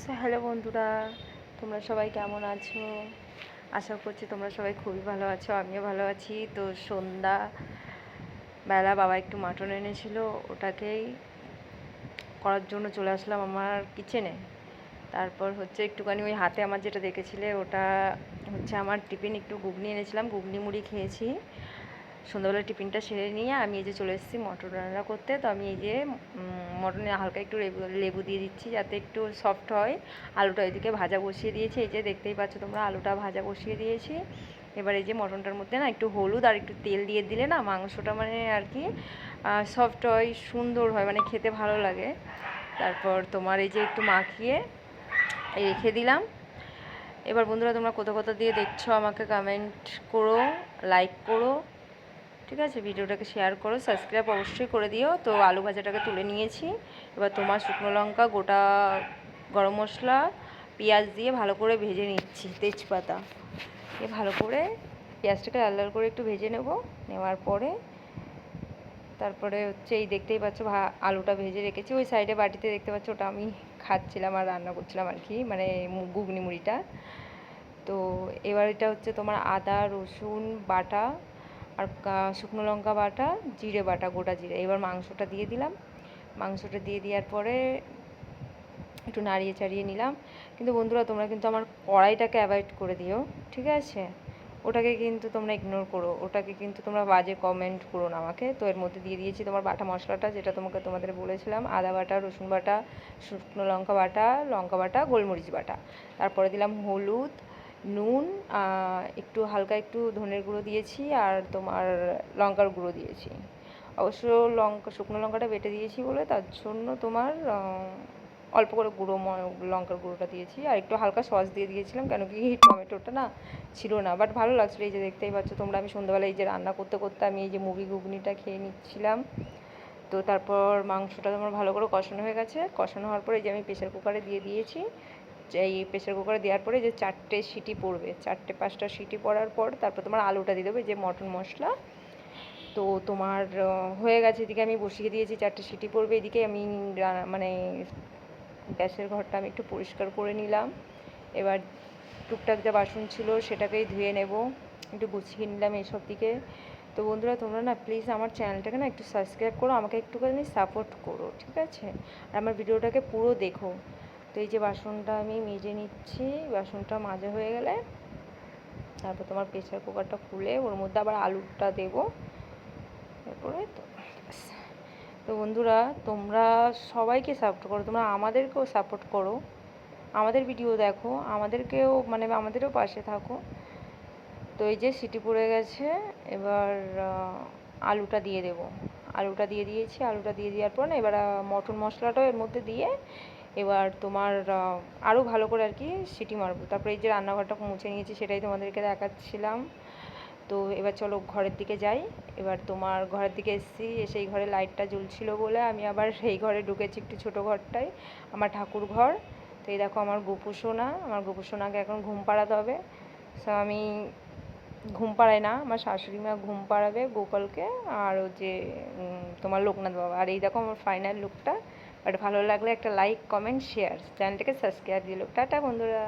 Hello বন্ধুরা, তোমরা সবাই কেমন আছো? আশা করছি তোমরা সবাই খুবই ভালো আছো, আমিও ভালো আছি। তো সন্ধ্যা বেলা বাবা একটু মাটন এনেছিল, ওটাকেই করার জন্য চলে আসলাম আমার কিচেনে। তারপর হচ্ছে একটুখানি ওই হাতে আমার যেটা দেখেছিলে ওটা হচ্ছে আমার টিফিন, একটু ঘুগনি এনেছিলাম, ঘুগনি মুড়ি খেয়েছি। সন্ধ্যাবেলা টিফিনটা সেরে নিয়ে আমি এই যে চলে এসেছি মটন রান্না করতে। তো আমি এই যে মটনে হালকা একটু লেবু দিয়ে দিচ্ছি যাতে একটু সফট হয়। আলুটা এদিকে ভাজা বসিয়ে দিয়েছি, এই যে দেখতেই পাচ্ছ তোমরা, আলুটা ভাজা বসিয়ে দিয়েছি। এবার এই যে মটনটার মধ্যে না একটু হলুদ আর একটু তেল দিয়ে দিলে না মাংসটা মানে আর কি সফট হয়, সুন্দর হয়, মানে খেতে ভালো লাগে। তারপর তোমার এই যে একটু মাখিয়ে রেখে দিলাম। এবার বন্ধুরা, তোমরা কোথা দিয়ে দেখছো আমাকে কমেন্ট করো, লাইক করো, ঠিক আছে? ভিডিওটাকে শেয়ার করো, সাবস্ক্রাইব অবশ্যই করে দিও। তো আলু ভাজাটাকে তুলে নিয়েছি। এবার তোমার শুকনো লঙ্কা, গোটা গরম মশলা, পেঁয়াজ দিয়ে ভালো করে ভেজে নিচ্ছি, তেজপাতা দিয়ে ভালো করে পেঁয়াজটাকে লাল লাল করে একটু ভেজে নেওয়ার পরে তারপরে হচ্ছে এই দেখতেই পাচ্ছ আলুটা ভেজে রেখেছি ওই সাইডে বাটিতে, দেখতে পাচ্ছ, ওটা আমি খাচ্ছিলাম আর রান্না করছিলাম আর কি, মানে ঘুগনি মুড়িটা। তো এবার এটা হচ্ছে তোমার আদা রসুন বাটা আর শুকনো লঙ্কা বাটা, জিরে বাটা, গোটা জিরে। এবার মাংসটা দিয়ে দিলাম। মাংসটা দিয়ে দেওয়ার পরে একটু নাড়িয়ে চাড়িয়ে নিলাম। কিন্তু বন্ধুরা, তোমরা কিন্তু আমার কড়াইটাকে অ্যাভয়েড করে দিও, ঠিক আছে? ওটাকে কিন্তু তোমরা ইগনোর করো, ওটাকে কিন্তু তোমরা বাজে কমেন্ট করো না আমাকে। তো এর মধ্যে দিয়ে দিয়েছি তোমার বাটা মশলাটা, যেটা তোমাদের বলেছিলাম, আদা বাটা, রসুন বাটা, শুকনো লঙ্কা বাটা, গোলমরিচ বাটা। তারপরে দিলাম হলুদ, নুন, একটু হালকা একটু ধনের গুঁড়ো দিয়েছি আর তোমার লঙ্কার গুঁড়ো দিয়েছি। অবশ্য শুকনো লঙ্কাটা বেটে দিয়েছি বলে তার জন্য তোমার অল্প করে লঙ্কার গুঁড়োটা দিয়েছি আর একটু হালকা সস দিয়ে দিয়েছিলাম, কেন কি টমেটোটা না ছিল না, বাট ভালো লাগছিলো। এই যে দেখতেই পাচ্ছ তোমরা, আমি সন্ধ্যাবেলা এই যে রান্না করতে করতে আমি এই যে মুড়ি ঘুগনিটা খেয়ে নিচ্ছিলাম। তো তারপর মাংসটা তোমার ভালো করে কষানো হয়ে গেছে। কষানো হওয়ার পরে যে আমি প্রেসার কুকারে দিয়ে দিয়েছি। এই প্রেসার কুকারে দেওয়ার পরে যে 4টে সিটি পড়বে, 4-5টা সিটি পড়ার পর তারপর তোমার আলুটা দিয়ে দেবে, যে মটন মশলা। তো তোমার হয়ে গেছে, এদিকে আমি বসিয়ে দিয়েছি, 4টে সিটি পড়বে। এদিকে আমি মানে গ্যাসের ঘরটা আমি একটু পরিষ্কার করে নিলাম। এবার টুকটাক যা বাসন ছিল সেটাকেই ধুয়ে নেব, একটু গুছিয়ে নিলাম এইসব দিকে। তো বন্ধুরা, তোমরা না প্লিজ আমার চ্যানেলটাকে না একটু সাবস্ক্রাইব করো, আমাকে একটুখানি সাপোর্ট করো, ঠিক আছে? আর আমার ভিডিওটাকে পুরো দেখো। তো এই যে বাসনটা আমি মেজে নিচ্ছি, বাসনটা মাজা হয়ে গেলে তারপর তোমার প্রেসার কুকারটা খুলে ওর মধ্যে আবার আলুটা দেবো। তারপরে তো বন্ধুরা, তোমরা সবাইকে সাপোর্ট করো, তোমরা আমাদেরকেও সাপোর্ট করো, আমাদের ভিডিও দেখো, আমাদেরকেও মানে আমাদেরও পাশে থাকো। তো এই যে সিটি পড়ে গেছে, এবার আলুটা দিয়ে দেবো। আলুটা দিয়ে দিয়েছি, আলুটা দিয়ে দেওয়ার পর না এবার মটন মশলাটাও এর মধ্যে দিয়ে এবার তোমার আরও ভালো করে আর কি সিটি মারবো। তারপরে এই যে রান্নাঘরটা মুছে নিয়েছি সেটাই তোমাদেরকে দেখাচ্ছিলাম। তো এবার চলো ঘরের দিকে যাই। এবার তোমার ঘরের দিকে এসে এই ঘরে লাইটটা জ্বলছিল বলে আমি আবার সেই ঘরে ঢুকেছি, একটু ছোটো ঘরটায়, আমার ঠাকুর ঘর। তো এই দেখো আমার আমার গোপু সোনাকে এখন ঘুম পাড়াতে হবে। সো আমি ঘুম পাড়াই না, আমার শাশুড়ি মা ঘুম পাড়াবে গোপালকে, আর ও যে তোমার লোকনাথ বাবা। আর এই দেখো আমার ফাইনাল লুকটা। বাট ভালো লাগলে একটা লাইক কমেন্ট শেয়ার, চ্যানেলটাকে সাবস্ক্রাইব দিল। টাটা বন্ধুরা।